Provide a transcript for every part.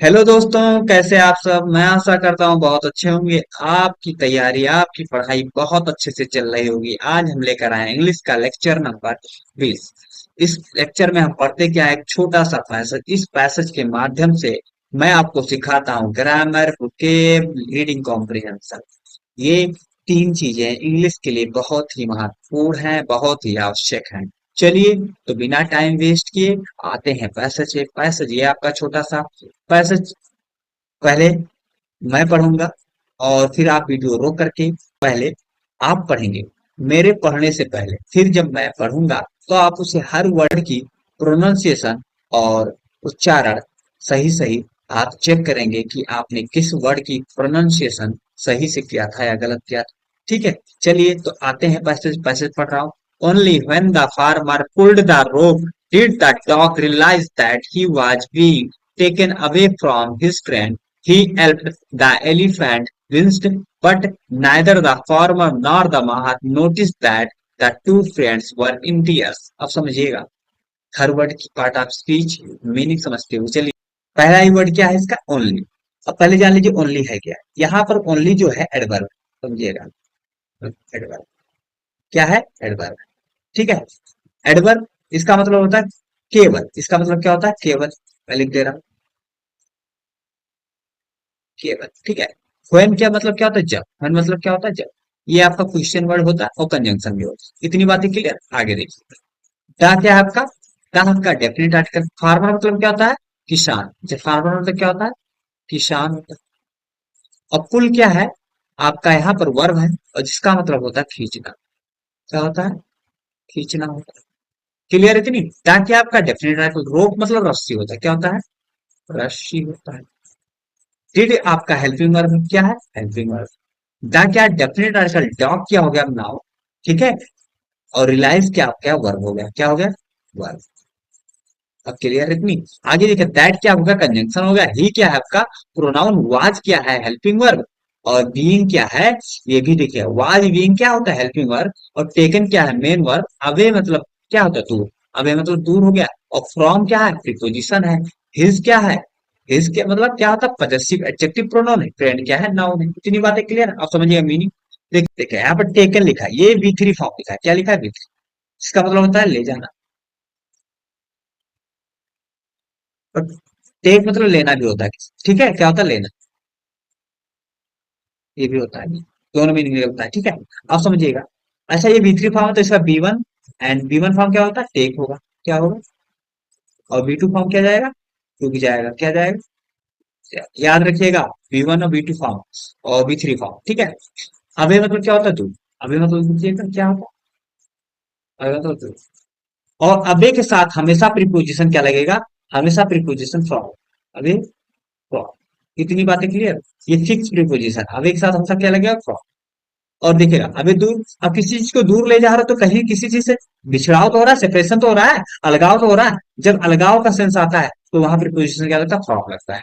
Hello दोस्तों, कैसे आप सब। मैं आशा करता हूँ बहुत अच्छे होंगे। आपकी तैयारी, आपकी पढ़ाई बहुत अच्छे से चल रही होगी। आज हम लेकर आए हैं इंग्लिश का लेक्चर नंबर 20। इस लेक्चर में हम पढ़ते क्या है, एक छोटा सा पैसेज। इस पैसेज के माध्यम से मैं आपको सिखाता हूँ ग्रामर, वोकेब, रीडिंग कॉम्प्रिहेंशन। ये तीन चीजें इंग्लिश के लिए बहुत ही महत्वपूर्ण हैं, बहुत ही आवश्यक हैं। चलिए, तो बिना टाइम वेस्ट किए आते हैं पैसेज पे। पैसेज ये आपका छोटा सा पैसेज। पहले मैं पढ़ूंगा और फिर आप वीडियो रोक करके पहले आप पढ़ेंगे। मेरे पढ़ने से पहले फिर जब मैं पढ़ूंगा तो आप उसे हर वर्ड की प्रोनाउंसिएशन और उच्चारण सही सही आप चेक करेंगे कि आपने किस वर्ड की प्रोनाउंसिएशन सही से किया था या गलत किया था। ठीक है, चलिए तो आते हैं पैसेज। पैसेज पढ़ रहा हूँ। Only when the farmer pulled the rope did the dog realise that he was being taken away from his friend. He helped the elephant winced, but neither the farmer nor the Mahat noticed that the two friends were in tears. अब समझिएगा, हर word की part of speech meaning समझते हो। चलिए, पहला ही word क्या है इसका, ओनली। अब पहले जान लीजिए ओनली है क्या। यहाँ पर ओनली जो है एडवर्ब, समझिएगा। एडवर्ब क्या है, एडवर्ब। ठीक है, एडवर्ब इसका मतलब होता है केवल। इसका मतलब क्या होता है, केवल। मैं लिख दे रहा हूँ, केवल। ठीक है। व्हेन क्या मतलब क्या होता है, जब। व्हेन मतलब क्या होता है, जब। ये आपका क्वेश्चन वर्ड होता है और कंजंक्शन भी होता है। इतनी बातें क्लियर, आगे देखिए। दा क्या है आपका, दा आपका डेफिनेट आर्टिकल। फार्मर मतलब क्या होता है, किसान। जब फार्मर मतलब क्या होता है, किसान होता है। और पुल क्या है, आपका यहाँ पर वर्ब है और जिसका मतलब होता है खींचना। क्या होता है, खींचना होता है। क्लियर इतनी। दा क्या आपका डेफिनेट आर्टिकल। रोप मतलब रस्सी होता है। क्या होता है, रस्सी होता है। डिड आपका हेल्पिंग वर्ब क्या है, हेल्पिंग वर्ब। द क्या डेफिनेट आर्टिकल। डॉग क्या हो गया, नाउन। ठीक है। और रिलायंस क्या क्या वर्ब हो गया, क्या हो गया, वर्ब। अब क्लियर इतनी। आगे देखिए, दैट क्या होगा, कंजंक्शन हो गया। ही क्या है आपका प्रोनाउन। वाज क्या है, हेल्पिंग वर्ब। और बीइंग क्या है, ये भी देखिए। वाज बीइंग क्या होता है, हेल्पिंग वर्ब। और टेकन क्या है, मेन वर्ब। अवे मतलब क्या होता है, दूर। अवे मतलब दूर हो गया। और फ्रॉम क्या है, प्रीपोजिशन है। हिज क्या है, हिज के मतलब क्या होता है, पजेसिव एडजेक्टिव प्रोनाउन है। फ्रेंड क्या है, नाउन है। इतनी बातें क्लियर है, आप समझिएगा मीनिंग। देखिए यहाँ पर टेकन लिखा है, ये वी थ्री फॉर्म लिखा है। क्या लिखा है, वी थ्री। इसका मतलब होता है ले जाना। और टेक मतलब लेना भी होता है। ठीक है, क्या होता है, लेना। ये भी होता है, दोनों मीनिंग निकलता है। ठीक है, आप समझिएगा। अच्छा, ये बी थ्री फॉर्म है तो इसका B one and B one form क्या होता है, टेक होगा। क्या होगा। और बी टू फॉर्म क्या जाएगा, टू की जाएगा। क्या जाएगा, याद रखिएगा। बी वन और बी टू फॉर्म और बी थ्री फॉर्म। ठीक है। अबे मतलब क्या होता है, तू। अबे मतलब समझिएगा क्या होता है, अबे मतलब तू। और अबे के साथ हमेशा प्रीपोजिशन क्या लगेगा, हमेशा प्रीपोजिशन फ्रॉम। अबे फ्रॉम। इतनी बातें क्लियर। ये फिक्स प्रीपोजिशन, अबे के साथ हमेशा क्या लगेगा, फ्रॉम। और देखिएगा, अबे दूर। अब किसी चीज को दूर ले जा रहा हो तो कहीं किसी चीज से बिछड़ाव तो हो रहा है, सेपरेशन तो हो रहा है, अलगाव तो हो रहा है। जब अलगाव का सेंस आता है तो वहां प्रीपोजिशन क्या लगता है, फ्रॉम लगता है।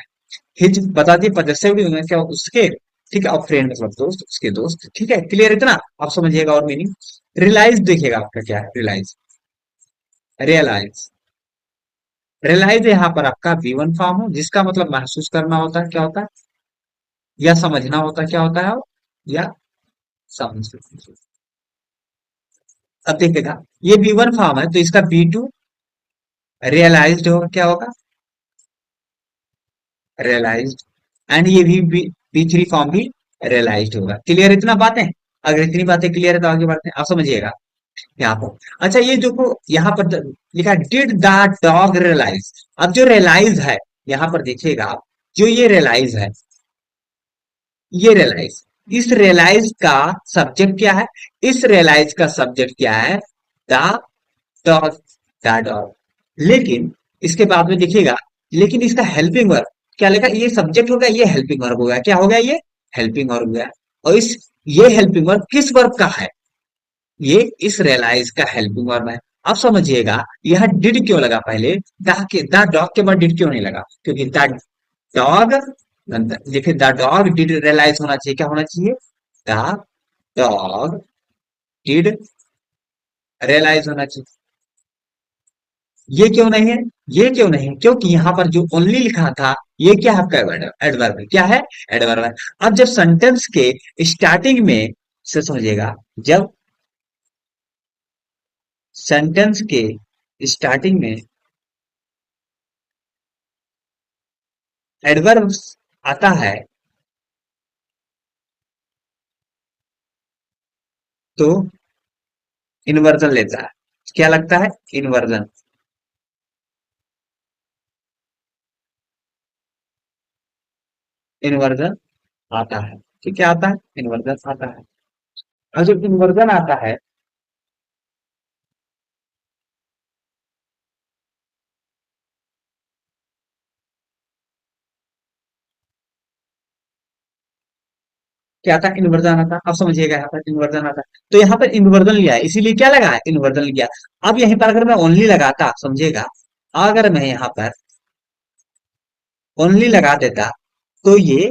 हिज बता दिए, पजेसिव भी होंगे क्या उसके। ठीक है। और फ्रेंड मतलब दोस्त, उसके दोस्त। ठीक है, क्लियर इतना, आप समझिएगा। और मीनिंग रियलाइज देखिएगा आपका क्या है, रियलाइज। रियलाइज, रियलाइज यहाँ पर आपका बी वन फॉर्म हो जिसका मतलब महसूस करना होता है। क्या होता है, या समझना होता है। क्या होता है, या समझ। अब देखिएगा, ये बी वन फॉर्म है तो इसका बी टू रियलाइज्ड होगा। क्या होगा, रियलाइज्ड। एंड ये भी बी थ्री फॉर्म भी रियलाइज्ड होगा। क्लियर इतना बातें। अगर इतनी बातें क्लियर है तो आगे बढ़ते हैं, आप समझिएगा यहाँ पर। अच्छा, ये जो को यहाँ पर लिखा डिड द डॉग रियलाइज। अब जो रियलाइज है, यहाँ पर देखिएगा आप, जो ये रियलाइज है, ये रियलाइज, इस रियलाइज का सब्जेक्ट क्या है, इस रियलाइज का सब्जेक्ट क्या है, द डॉग, द डॉग। लेकिन इसके बाद में देखिएगा, लेकिन इसका हेल्पिंग वर्ब क्या लिखा, ये सब्जेक्ट हो गया, ये हेल्पिंग वर्ब हो गया। क्या हो गया, ये हेल्पिंग वर्ब हो गया। और इस ये हेल्पिंग वर्ब किस वर्ब का है, ये इस रियलाइज का हेल्पिंग वर्ब है। अब समझिएगा, यह डिड क्यों लगा पहले, द डॉग के बाद डिड क्यों नहीं लगा, क्योंकि द डॉग, देखिए द डॉग डिड रियलाइज होना चाहिए। क्या होना चाहिए, द डॉग डिड रियलाइज होना चाहिए। ये क्यों नहीं है, ये क्यों नहीं? क्योंकि यहाँ पर जो ओनली लिखा था, ये क्या है आपका एडवर्ब? क्या है? एडवर्ब है। अब जब सेंटेंस के स्टार्टिंग में से समझिएगा, जब सेंटेंस के स्टार्टिंग में एडवर्ब आता है, तो इन्वर्जन लेता है। क्या लगता है? इन्वर्जन। इन्वर्जन आता है। ठीक है, आता है, इन्वर्जन आता है। और जब इन्वर्जन आता है, क्या आता है? इन्वर्जन आता है। अब समझिएगा, यहाँ पर इन्वर्जन आता है, तो यहाँ पर इन्वर्जन लिया है, इसीलिए क्या लगा है? इन्वर्जन लिया। अब यहीं पर अगर मैं ओनली लगाता, समझिएगा, अगर मैं यहाँ पर ओनली लगा देता, तो ये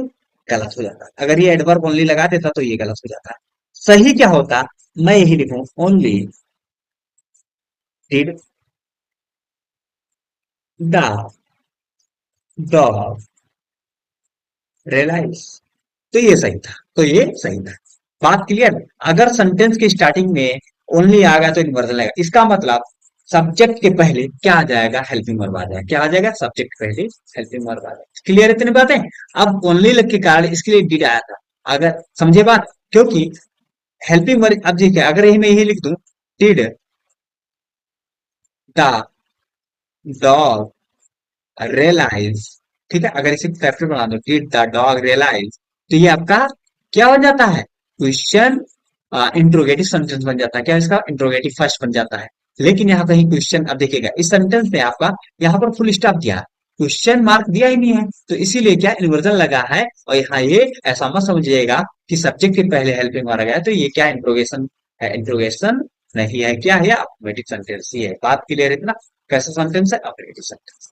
गलत हो जाता। अगर ये एडवर्ब ओनली लगा देता तो ये गलत हो जाता। सही क्या होता? मैं यही लिखूं, only did the dog realise. तो ये सही था, तो ये सही था। बात क्लियर? अगर सेंटेंस की स्टार्टिंग में ओनली आ गया तो इन्वर्जन लगेगा। इसका मतलब सब्जेक्ट के पहले क्या आ जाएगा? हेल्पिंग वर्ब आ जाएगा। क्या आ जाएगा? सब्जेक्ट के पहले हेल्पिंग वर्ब आ जाएगा। क्लियर इतनी बातें? अब ओनली लग के कारण इसके लिए डिड आया था। अगर समझे बात, क्योंकि हेल्पिंग वर्ब, अब देखिए, अगर यही मैं यही लिख दूं, डिड द डॉग रियलाइज, ठीक है, अगर इसे फैक्टर बना दो, डिड द डॉग रियलाइज, तो ये आपका क्या बन जाता है? क्वेश्चन इंट्रोगेटिव सेंटेंस बन जाता है। क्या इसका? इंट्रोगेटिव फर्स्ट बन जाता है। लेकिन यहाँ कहीं क्वेश्चन, अब देखिएगा इस सेंटेंस में आपका यहाँ पर फुल स्टॉप दिया है, क्वेश्चन मार्क दिया ही नहीं है, तो इसीलिए क्या इन्वर्जन लगा है। और यहाँ ये ऐसा मत समझिएगा कि सब्जेक्ट के पहले हेल्पिंग मारा गया है, तो ये क्या इंट्रोगेशन है? इंट्रोगेशन नहीं है, क्या है? अफर्मेटिव सेंटेंस ही है। बात क्लियर है इतना? कैसा सेंटेंस है? Affirmative sentence.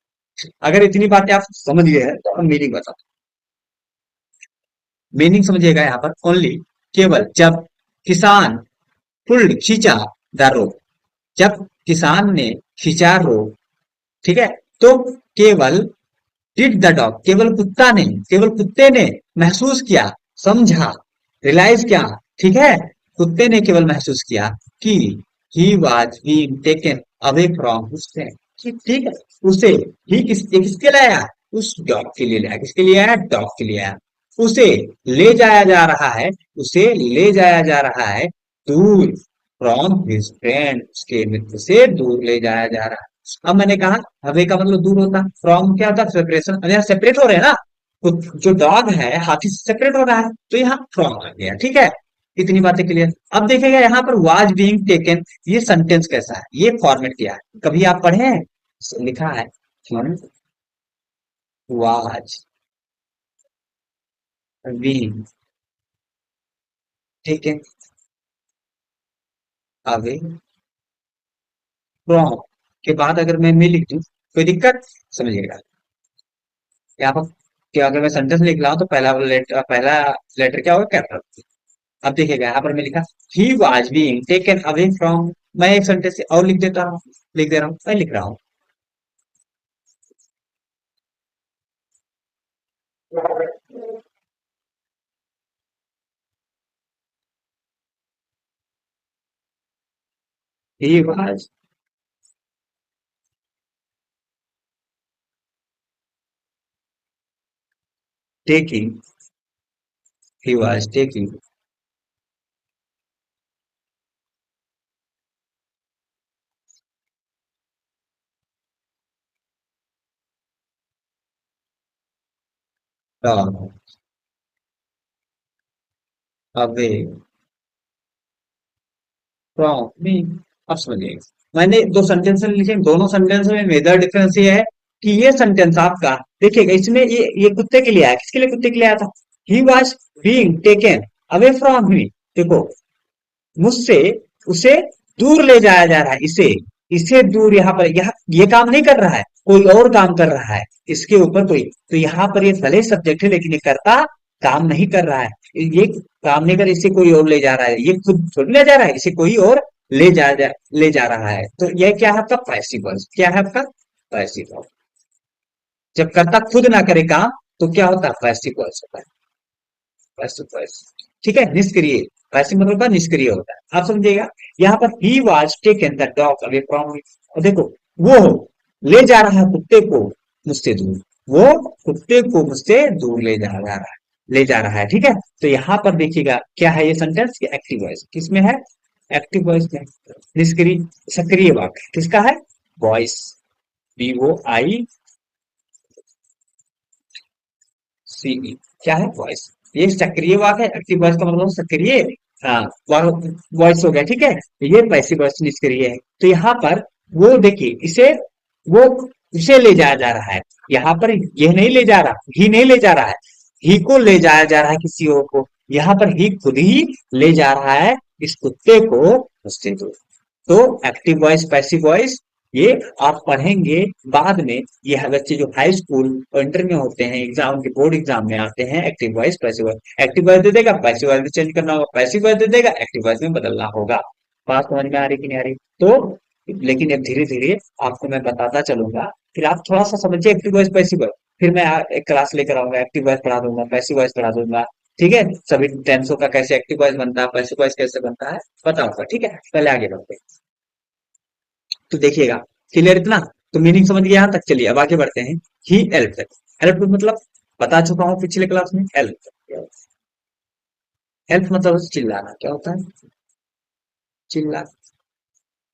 अगर इतनी बातें आप समझ गए हैं तो हम मीनिंग बता। मीनिंग समझिएगा यहाँ पर, ओनली केवल जब किसान पुल्ड खींचा द रोप, जब किसान ने खींचा रोप, ठीक है, तो केवल डिड द डॉग, केवल कुत्ता ने, केवल कुत्ते ने महसूस किया, समझा, रियलाइज किया, ठीक है, कुत्ते ने केवल महसूस किया कि ही was being taken away from his friend. ठीक है, उसे ही किसके लिए आया? उस डॉग के लिए आया। किसके लिए आया? डॉग के लिए आया। उसे ले जाया जा रहा है, उसे ले जाया जा रहा है दूर, फ्रॉम हिज फ्रेंड, उसके मित्र से दूर ले जाया जा रहा है। अब मैंने कहा हवे का मतलब दूर होता, फ्रॉम क्या होता? सेपरेशन। अब यहाँ सेपरेट हो रहे हैं ना, तो जो डॉग है हाथी से सेपरेट हो रहा है, तो यहाँ फ्रॉम आ गया। ठीक है, इतनी बातें क्लियर। अब देखेगा यहाँ पर वाज बीइंग टेकन, ये सेंटेंस कैसा है? ये फॉर्मेट क्या है? कभी आप पढ़े हैं? लिखा है was being taken away from के बाद अगर मैं लिख दूं, कोई दिक्कत? समझिएगा यहाँ पर, कि अगर मैं सेंटेंस लिख रहा हूँ तो पहला लेटर क्या होगा? कैपिटल। अब देखिएगा यहाँ पर मैं लिखा ही was being taken away from, मैं एक सेंटेंस और लिख देता हूँ, लिख दे रहा हूँ, मैं लिख रहा हूँ he was taking, he was taking away from me. अब समझिए, मैंने दो सेंटेंस लिखे, दोनों सेंटेंस में मेजर डिफरेंस ये है कि ये सेंटेंस आपका, देखिएगा इसमें ये कुत्ते के लिए आया। किसके लिए? कुत्ते के लिए आया था। He was being taken away from me, देखो, मुझसे उसे दूर ले जाया जा रहा है। इसे इसे दूर, यहाँ पर ये काम नहीं कर रहा है, कोई और काम कर रहा है इसके ऊपर कोई। तो यहाँ पर ये भले सब्जेक्ट है, लेकिन ये करता काम नहीं कर रहा है। ये काम नहीं कर, इसे कोई और ले जा रहा है, ये खुद थोड़ी ले जा रहा है, इसे कोई और ले जा ले जा रहा है। तो यह क्या है आपका? Passive voice. क्या है आपका? Passive voice. जब कर्ता खुद ना करे काम तो क्या होता है, पैसिव वॉइस होता है, पैसिव वॉइस। ठीक है, निष्क्रिय। पैसिव मतलब का निष्क्रिय होता है, आप समझिएगा। यहाँ पर he was taken the dog away from me, और देखो वो ले जा रहा है कुत्ते को मुझसे दूर, वो कुत्ते को मुझसे दूर जा रहा है, ले जा रहा है। ठीक है, तो यहाँ पर देखिएगा क्या है ये सेंटेंस, एक्टिव वॉइस किसमें है, एक्टिव वॉइस में। निष्क्रिय, सक्रिय वाक्य किसका है, वॉइस, VOICE, क्या है, वॉइस। ये सक्रिय वाक्य है, एक्टिव वॉइस का मतलब सक्रिय, हाँ, वॉइस हो गया। ठीक है, ये पैसिव वॉइस निष्क्रिय है। तो यहाँ पर वो देखिए इसे, वो उसे ले जाया जा रहा है, यहाँ पर यह नहीं ले जा रहा, ही नहीं ले जा रहा है, ही को ले जाया जा रहा है किसी और को, यहाँ पर ही खुद ही ले जा रहा है इस कुत्ते को उससे दूर। तो एक्टिव वॉइस पैसिव वॉइस ये आप पढ़ेंगे बाद में। ये बच्चे जो हाई स्कूल और इंटर में होते हैं, एग्जाम के बोर्ड एग्जाम में आते हैं, active voice passive voice, active voice दे देगा, पैसिव वॉइस भी चेंज करना होगा, पैसिव वॉइस दे देगा, एक्टिव वॉइस में बदलना होगा। बात समझ में आ रही कि नहीं आ रही? तो लेकिन अब धीरे धीरे आपको मैं बताता चलूंगा, फिर आप थोड़ा सा समझिए एक्टिव वॉइस पैसिव वॉइस, फिर मैं एक क्लास लेकर आऊंगा, एक्टिव वॉइस पढ़ा दूंगा, पैसिव वॉइस पढ़ा दूंगा। ठीक है, सभी टेंसों का कैसे एक्टिव वॉइस बनता है, पैसिव वॉइस कैसे बनता है बताऊंगा। ठीक है, पहले आगे बढ़ते हैं। तो देखिएगा, क्लियर इतना, तो मीनिंग समझ गए यहाँ तक। चलिए अब आगे बढ़ते हैं। ही हेल्प, हेल्प मतलब बता चुका हूँ पिछले क्लास में, हेल्प, हेल्प मतलब चिल्लाना, क्या होता है, चिल्ला।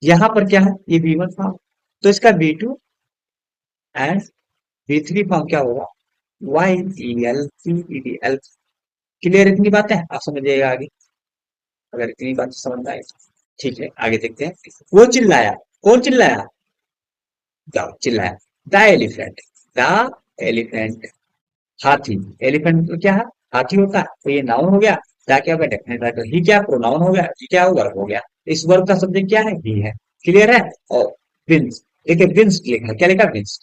यहाँ पर क्या है, ये V1 फॉर्म, तो इसका V2 एंड V3 फॉर्म क्या होगा, YELP, हेल्प। क्लियर इतनी बातें आप समझिएगा आगे, अगर इतनी बात समझ आए तो। ठीक है, आगे देखते हैं। वो चिल्लाया, कौन चिल्लाया, डॉग चिल्लाया, द एलिफेंट, द एलिफेंट, हाथी, एलिफेंट मतलब क्या है, हाथी होता है, तो ये नाउन हो गया। दा क्या होगा, डेफिनेट आर्टिकल, ही क्या प्रोनाउन हो गया, ही क्या वर्ब हो गया। इस वर्ब का सब्जेक्ट क्या है, ही है। क्लियर है। और विंस, देखिए विंस लिखा है, क्या लिखा, विंस।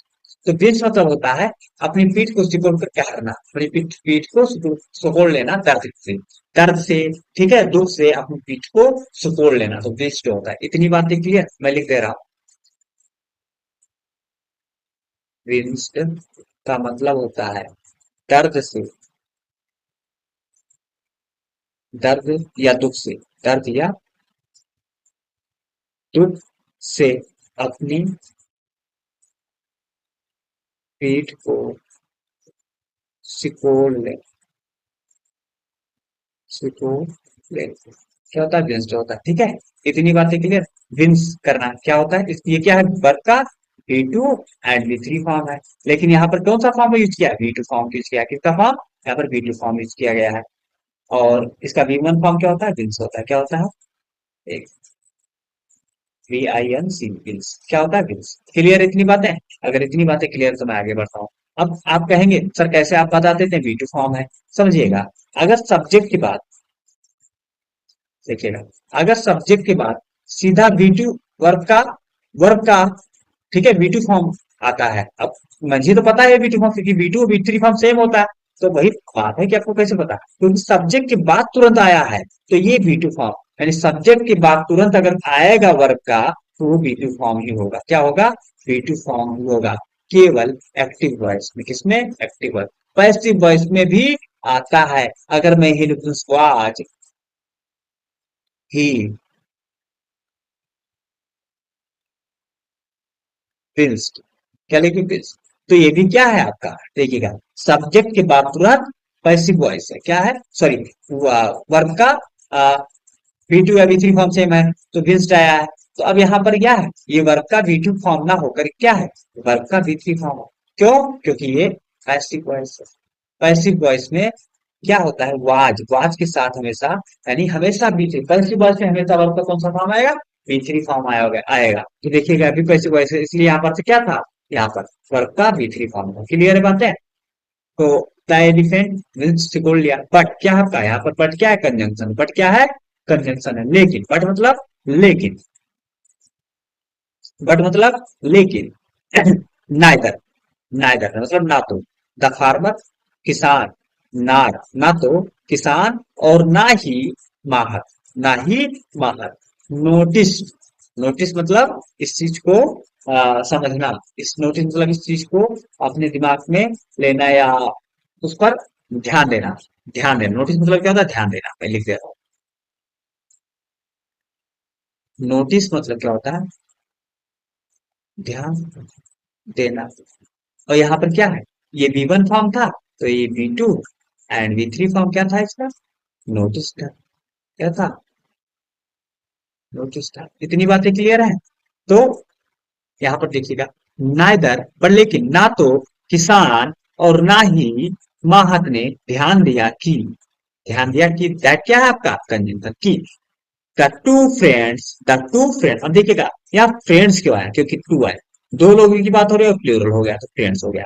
तो विंस मतलब होता है अपनी पीठ को सिकोड़ कर क्या करना, अपनी पीठ पीठ को सिकोड़ लेना दर्द से, दर्द से, ठीक है, दुख से अपनी पीठ को सिकोड़ लेना, तो विंस जो होता है। इतनी बातें क्लियर, मैं लिख दे रहा हूँ। विंस का मतलब होता है दर्द से, दर्द या दुख से, दर्द या दुख से अपनी पीठ को सिकोड़ ले, सिकोड़ ले, क्या होता है, विंस होता है। ठीक है, इतनी बातें क्लियर। विंस करना क्या होता है, ये क्या है, वर्ब का V2 एंड V3 फॉर्म है, लेकिन यहाँ पर कौन सा फॉर्म यूज किया, V2 फॉर्म यूज किया, किसका फॉर्म, यहाँ पर V2 फॉर्म यूज किया गया है। और इसका V1 फॉर्म क्या होता है, विंस होता है, क्या होता है, एक VINC, विंस, क्या होता है, विंस। क्लियर इतनी बातें, अगर इतनी बातें क्लियर तो मैं आगे बढ़ता हूँ। अब आप कहेंगे सर कैसे आप बता देते हैं, V2 फॉर्म है। समझिएगा, अगर सब्जेक्ट की बात, देखिएगा, अगर सब्जेक्ट के बाद सीधा V2 वर्ब का, वर्ब का, ठीक है, V2 फॉर्म आता है। अब मुझे तो पता है V2 फॉर्म, क्योंकि V2 और V3 फॉर्म सेम होता है। तो वही बात है कि आपको कैसे पता, क्योंकि सब्जेक्ट के बाद तुरंत आया है, तो ये V2 फॉर्म, यानी सब्जेक्ट के बाद तुरंत अगर आएगा वर्ब का, तो वो V2 फॉर्म ही होगा, क्या होगा, V2 फॉर्म ही होगा। केवल एक्टिव वॉइस में, किसमें, एक्टिव वॉइस। पैसिव वॉइस में भी आता है, अगर मैं ही लिखूं आज, ही पिंस्ड, क्या लिखे, पिंस्ड। तो ये भी क्या है आपका, देखिएगा, सब्जेक्ट के बाद तुरंत पैसिव वॉइस है, क्या है, सॉरी, वर्ब का V2 या V3 फॉर्म सेम है, तो पिंस्ड आया है। तो अब यहाँ पर क्या है, ये वर्ब का V2 फॉर्म ना होकर क्या है, वर्ब का V3 फॉर्म है। क्यों, क्योंकि ये पैसिव वॉइस है। पैसिव वॉइस में क्या होता है, वाज, वाज के साथ हमेशा, यानी हमेशा V3, पैसिव वॉइस में हमेशा वर्ब का कौन सा फॉर्म आएगा, V3 फॉर्म आएगा, आएगा। तो देखिएगा अभी पैसिव वॉइस है, इसलिए यहाँ पर से क्या था, यहाँ पर वर्ब का V3 फॉर्म था। क्लियर है बात है। तो द एलिफेंट विंस सिकोड़ लिया, बट क्या आपका यहाँ पर, बट क्या है, कंजंक्शन, बट क्या है, कंजंक्शन है, लेकिन, बट मतलब लेकिन, बट मतलब लेकिन, नाइदर, नाइदर मतलब ना तो, द फार्मर किसान, ना तो किसान, और ना ही माहर, ना ही माहर, नोटिस, नोटिस मतलब इस चीज को समझना, इस नोटिस मतलब इस चीज को अपने दिमाग में लेना या उस पर ध्यान देना। ध्यान देना, नोटिस मतलब क्या होता है, ध्यान देना। मैं लिख दे रहा हूँ, नोटिस मतलब क्या होता है, ध्यान देना। और यहाँ पर क्या है, ये V1 फॉर्म था, तो ये V2 एंड V3 फॉर्म क्या था इसका, नोटिस था। क्या था, नोटिस था। इतनी बातें क्लियर है। तो यहाँ पर देखिएगा, नाइदर पर लेकिन ना तो किसान और ना ही माहत ने ध्यान दिया कि, ध्यान दिया कि दैट क्या है आपका कंजंक्शन की, द टू फ्रेंड्स, अब देखिएगा यहाँ फ्रेंड्स क्यों आया, क्योंकि टू आया, दो लोगों की बात हो रही है, प्लूरल हो गया तो फ्रेंड्स हो गया।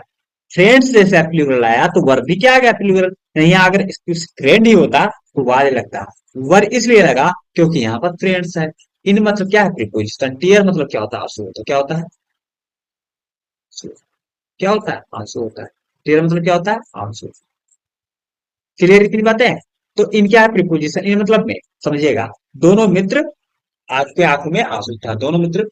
फ्रेंड्स जैसे प्लूरल आया तो वर्ब भी क्या आ गया, प्लूरल। नहीं, यहाँ अगर फ्रेंड ही होता तो वाज लगता, वर्ब इसलिए लगा क्योंकि यहाँ पर फ्रेंड्स है। इन मतलब क्या है, प्रीपोजिशन। टीयर मतलब क्या होता है, आंसू, तो क्या होता है, क्या होता है, आंसू होता है। टीयर मतलब क्या होता है, आंसू। क्लियर इतनी बातें हैं? तो इन क्या है, प्रीपोजिशन। इन मतलब में समझिएगा, दोनों मित्र आपके आंखों में आंसू था, दोनों मित्र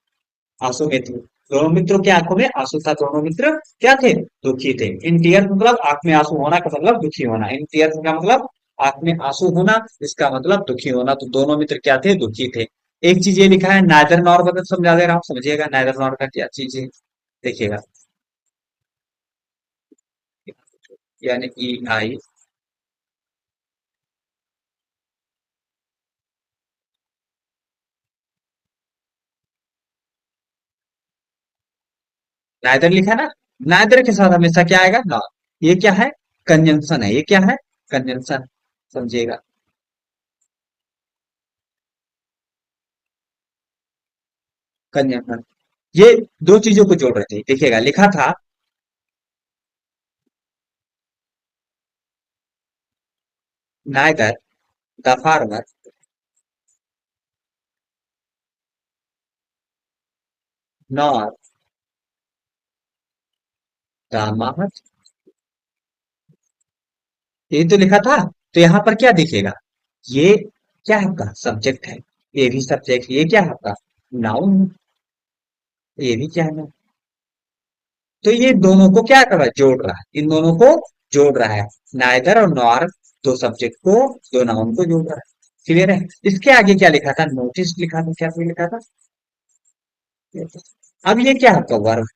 आंसू में थे, दोनों मित्रों की आंखों में आंसू था, दोनों मित्र क्या थे, दुखी थे। इन टीयर मतलब आंख में आंसू होना का मतलब दुखी होना, इन टीयर का मतलब आंख में आंसू होना, इसका मतलब दुखी होना। तो दोनों मित्र क्या थे, दुखी थे। एक चीज ये लिखा है नाइदर नॉर, बदल समझा दे रहा हूँ, समझिएगा नाइदर नॉर का क्या चीज है, देखिएगा, यानी ई आई, नाइदर लिखा है ना, नाइदर के साथ हमेशा क्या आएगा, नॉर। ये क्या है, कंजंक्शन है, ये क्या है, कंजंक्शन, समझिएगा। कंजंक्शन, ये दो चीजों को जोड़ रहे थे, देखिएगा लिखा था neither the farmer nor the माहर, ये तो लिखा था। तो यहाँ पर क्या दिखेगा, ये क्या है आपका सब्जेक्ट है, ये भी सब्जेक्ट, ये क्या है आपका नाउन, ये भी क्या है। तो ये दोनों को क्या कर रहा है, जोड़ रहा है, इन दोनों को जोड़ रहा है। नाइदर और नॉर, दो सब्जेक्ट को, दो नाउन को जोड़ रहा है। क्लियर है। इसके आगे क्या लिखा था, नोटिस लिखा था, क्या लिखा था। अब ये क्या है, वर्ब।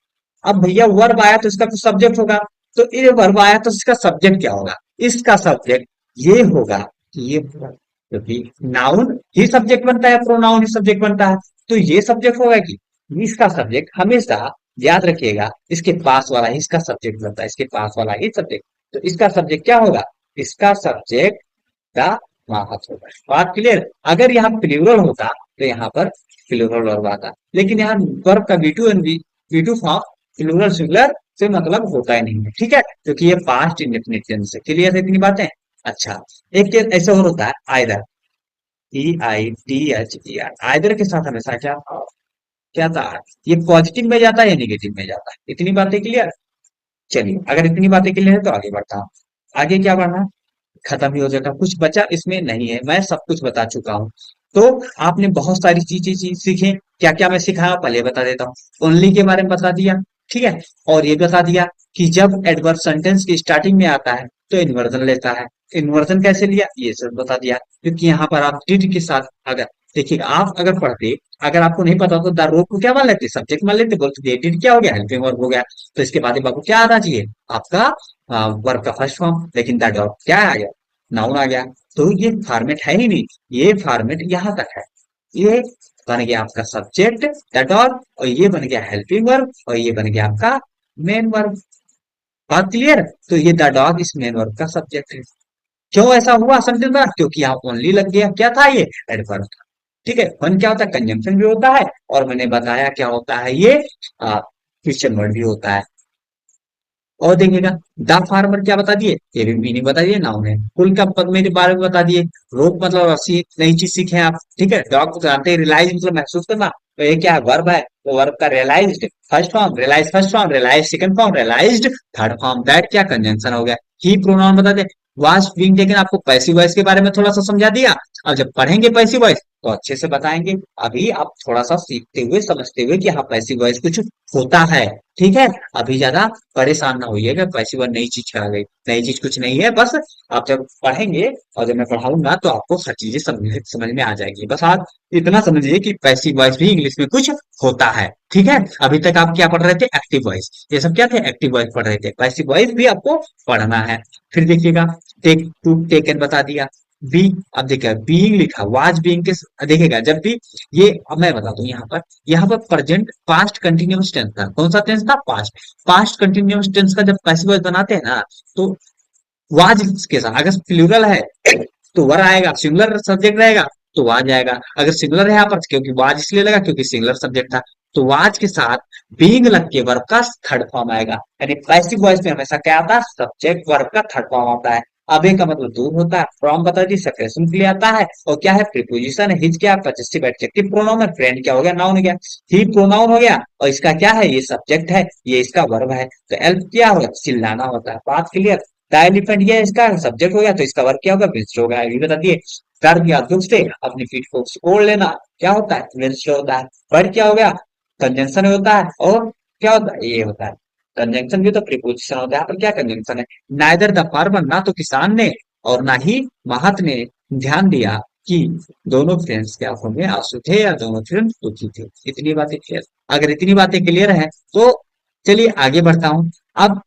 अब भैया वर्ब आया तो इसका कुछ सब्जेक्ट होगा, तो ये वर्ब आया तो इसका सब्जेक्ट क्या होगा, इसका सब्जेक्ट ये होगा, ये होगा, क्योंकि नाउन ही सब्जेक्ट बनता है, प्रोनाउन ही सब्जेक्ट बनता है। तो ये सब्जेक्ट होगा कि इसका सब्जेक्ट हमेशा, याद रखिएगा, इसके पास वाला ही इसका सब्जेक्ट बनता है, इसके पास वाला ही सब्जेक्ट। तो इसका सब्जेक्ट क्या होगा, इसका सब्जेक्ट का माहौल होगा। बात क्लियर। अगर यहाँ प्लूरल होता तो यहाँ पर प्लूरल वर्ब आता, लेकिन यहाँ वर्ब का V2 and V2 form plural singular से मतलब होता ही नहीं है, ठीक है, क्योंकि ये पास्ट इंडेफिनिट टेंस है। क्लियर है इतनी बातें। अच्छा, एक केस ऐसा और होता है, आइदर, EIDHER, आइदर के साथ हमेशा क्या, क्या था, ये पॉजिटिव में जाता है या निगेटिव में जाता है, इतनी बातें क्लियर। चलिए, अगर इतनी बातें क्लियर है तो आगे बढ़ता हूँ। आगे क्या बढ़ना, खत्म ही हो जाएगा, कुछ बचा इसमें नहीं है, मैं सब कुछ बता चुका हूँ। तो आपने बहुत सारी चीजें सीखे, क्या क्या मैं सिखाया पहले बता देता हूँ। ओनली के बारे में बता दिया, ठीक है, और ये बता दिया कि जब एडवर्ब सेंटेंस की स्टार्टिंग में आता है तो इन्वर्जन लेता है, इन्वर्जन कैसे लिया ये सब बता दिया। क्योंकि यहाँ पर आप डिड के साथ, अगर देखिए आप अगर पढ़ते, अगर आपको नहीं पता तो द रोग को क्या मान लेते, सब्जेक्ट मान लेते, बोलते डिड क्या हो गया, हेल्पिंग वर्ब हो गया। तो इसके बाद आपको क्या आना चाहिए, आपका वर्ब का फर्स्ट फॉर्म, लेकिन द डॉग क्या आ गया, नाउन आ गया। तो ये फॉर्मेट है ही नहीं, ये फॉर्मेट यहाँ तक है। ये बन गया आपका सब्जेक्ट द डॉग, और ये बन गया हेल्पिंग वर्ब, और ये बन गया आपका मेन वर्ब। बात क्लियर। तो ये द डॉग इस मेन वर्ब का सब्जेक्ट है। क्यों ऐसा हुआ, समझे ना, क्योंकि यहाँ ओनली लग गया, क्या था ये, एडवर्ब था। ठीक है, वन क्या होता है, कंजम्पशन भी होता है, और मैंने बताया क्या होता है ये, क्वेश्चन वर्ड भी होता है। और देखिएगा, द फार्मर क्या बता दिए, ये भी मीनिंग बता दिए, नाउन है। कुल का पद मेरे बारे में बता दिए, रोक मतलब अस्सी नई चीज सीखे आप, ठीक है। डॉग को जानते हैं, रियलाइज मतलब महसूस करना, तो ये क्या है, वर्ब है, तो वर्ब का realised first form, realise first form, realise second form, realised third form, that क्या कंजंक्शन हो गया। ही प्रोनाउन बता दे, वाज बीइंग टेकन, आपको पैसिव वॉइस के बारे में थोड़ा सा समझा दिया। अब जब पढ़ेंगे पैसिव वॉइस तो अच्छे से बताएंगे। अभी आप थोड़ा सा सीखते हुए समझते हुए कि हाँ पैसिव वॉइस कुछ होता है। ठीक है, अभी ज्यादा परेशान ना होइएगा, पैसिव वॉइस नई चीज आ गई, नई चीज कुछ नहीं है। बस आप जब पढ़ेंगे और जब मैं पढ़ाऊंगा तो आपको हर चीजें समझ में आ जाएगी। बस आप इतना समझिए कि पैसिव वॉइस भी इंग्लिश में कुछ होता है। ठीक है, अभी तक आप क्या पढ़ रहे थे, एक्टिव वॉइस, ये सब क्या थे, एक्टिव वॉइस पढ़ रहे थे, पैसिव वॉइस भी आपको पढ़ना है। फिर देखिएगा, टेक टू टेकन बता दिया, बी, अब देखिए बीइंग लिखा, वाज बीइंग के देखिएगा जब भी ये, अब मैं बता दूं यहाँ पर प्रेजेंट पास्ट कंटिन्यूअस टेंस था, कौन सा टेंस था, पास्ट। पास्ट कंटिन्यूअस टेंस का जब पैसिव वॉइस बनाते हैं ना, तो वाज के साथ अगर प्लूरल है तो वर आएगा, सिंगुलर सब्जेक्ट रहेगा तो वाज आएगा। अगर सिंगुलर है यहाँ पर, क्योंकि वाज इसलिए लगा क्योंकि सिंगुलर सब्जेक्ट था, तो वाज के साथ बीइंग लग के वर्ब का थर्ड फॉर्म आएगा। यानी पैसिव वॉइस में हमेशा क्या आता है, सब्जेक्ट वर्ब का थर्ड फॉर्म आता है। अबे का मतलब दूर होता है, फ्रॉम बता दी सफिशिएंट के लिए आता है, और क्या है प्रीपोजिशन है, हिज क्या पजेसिव एडजेक्टिव प्रोनाउन है, फ्रेंड क्या हो गया, नाउन हो गया, ही प्रोनाउन हो गया, और इसका क्या है, ये सब्जेक्ट है, ये इसका वर्ब है। तो एल्प क्या होगा, चिल्लाना होता है। बात क्लियर। द एलिफेंट ये इसका सब्जेक्ट हो गया, तो इसका वर्ब क्या होगा, विंस्ड होगा। ये बता दिए। दर्द या दुख से अपनी पीठ को ओढ़ लेना क्या होता है, विंस्ड होता है। वर्ड क्या हो गया, कंजंक्शन होता है, और क्या होता है, ये होता है। कंजंक्शन भी तो प्रीपोजिशन होता है, यहाँ पर क्या कंजंक्शन है, नाइदर द फार्मर, ना तो किसान ने और ना ही महत ने ध्यान दिया कि दोनों फ्रेंड्स के आंखों में आंसू थे या दोनों फ्रेंड्स दुखी थे। इतनी बातें क्लियर, अगर इतनी बातें क्लियर है तो चलिए आगे बढ़ता हूं। अब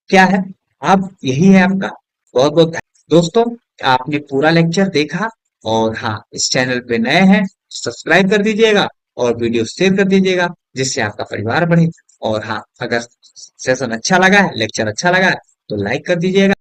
क्या है, अब यही है आपका। बहुत बहुत दोस्तों, आपने पूरा लेक्चर देखा, और हाँ इस चैनल पे नए हैं सब्सक्राइब कर दीजिएगा और वीडियो शेयर कर दीजिएगा, जिससे आपका परिवार बढ़े। और हाँ, अगर सेशन अच्छा लगा है, लेक्चर अच्छा लगा है, तो लाइक कर दीजिएगा।